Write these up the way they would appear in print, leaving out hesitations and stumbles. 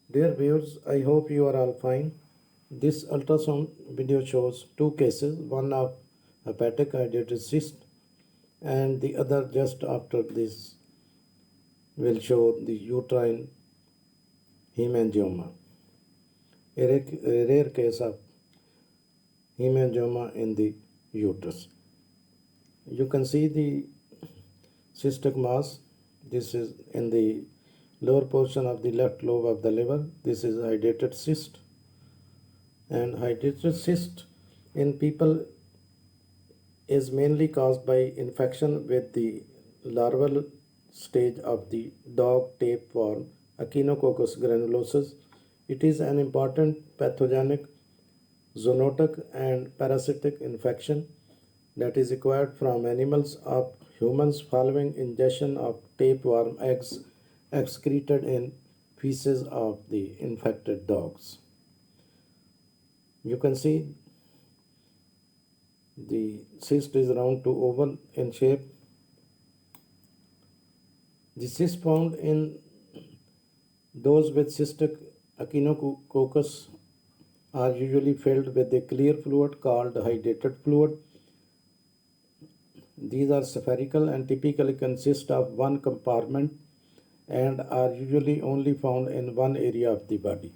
Dear viewers, I hope you are all fine. This ultrasound video shows two cases, one of hepatic hydatid cyst and the other just after this will show the uterine hemangioma, a rare case of hemangioma in the uterus. You can see the cystic mass. This is in the lower portion of the left lobe of the liver. This is hydatid cyst. And hydatid cyst in people is mainly caused by infection with the larval stage of the dog tapeworm Echinococcus granulosus. It is an important pathogenic zoonotic and parasitic infection that is acquired from animals of humans following ingestion of tapeworm eggs excreted in feces of the infected dogs. You can see the cyst is round to oval in shape. The cyst found in those with cystic echinococcus are usually filled with a clear fluid called hydatid fluid. These are spherical and typically consist of one compartment and are usually only found in one area of the body.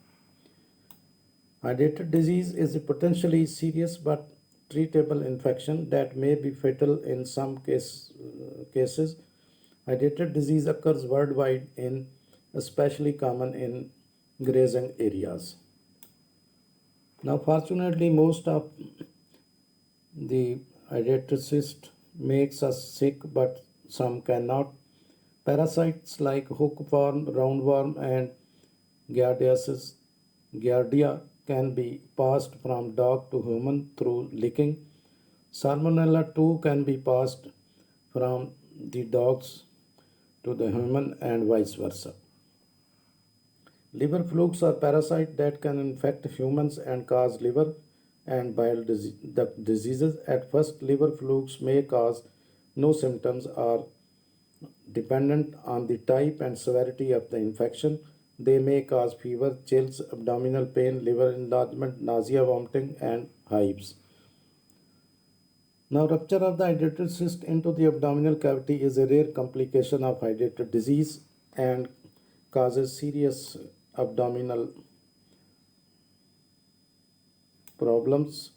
Hydatid disease is a potentially serious but treatable infection that may be fatal in some cases. Hydatid disease occurs worldwide and especially common in grazing areas. Now, fortunately, most of the hydatid cyst makes us sick, but some cannot. Parasites like hookworm, roundworm, and Giardia can be passed from dog to human through licking. Salmonella too can be passed from the dogs to the human and vice versa. Liver flukes are parasites that can infect humans and cause liver and bile diseases. At first, liver flukes may cause no symptoms or dependent on the type and severity of the infection. They may cause fever, chills, abdominal pain, liver enlargement, nausea, vomiting, and hives. Now, rupture of the hydatid cyst into the abdominal cavity is a rare complication of hydatid disease and causes serious abdominal problems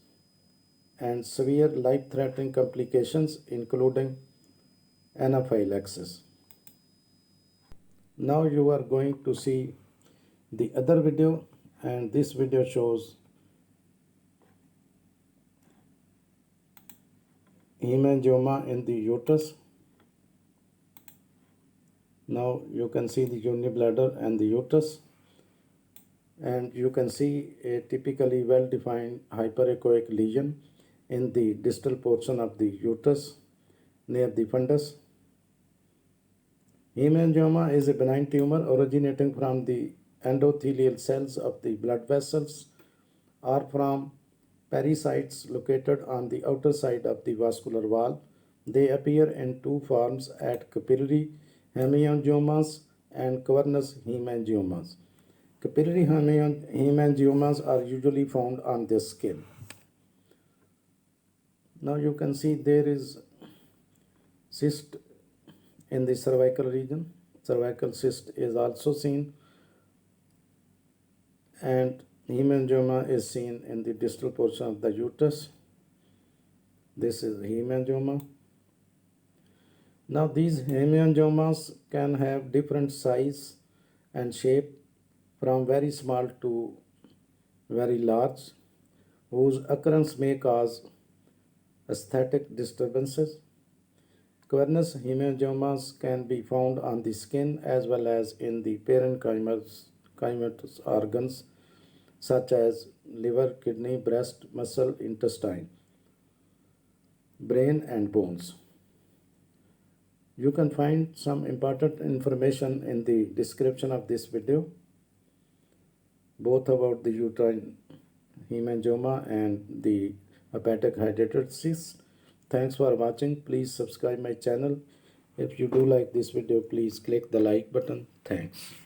and severe life-threatening complications including anaphylaxis. Now you are going to see the other video, and this video shows hemangioma in the uterus. Now you can see the unibladder and the uterus, and you can see a typically well-defined hyperechoic lesion in the distal portion of the uterus near the fundus. Hemangioma is a benign tumor originating from the endothelial cells of the blood vessels or from pericytes located on the outer side of the vascular wall. They appear in two forms at capillary hemangiomas and cavernous hemangiomas. Capillary hemangiomas are usually found on the skin. Now you can see there is cyst in the cervical region. Cervical cyst is also seen, and hemangioma is seen in the distal portion of the uterus. This is hemangioma. Now these hemangiomas can have different size and shape from very small to very large, whose occurrence may cause aesthetic disturbances. Cavernous hemangiomas can be found on the skin as well as in the parenchymatous organs such as liver, kidney, breast, muscle, intestine, brain, and bones. You can find some important information in the description of this video, both about the uterine hemangioma and the hepatic hydatid cyst. Thanks for watching. Please subscribe my channel. If you do like this video, please click the like button. Thanks.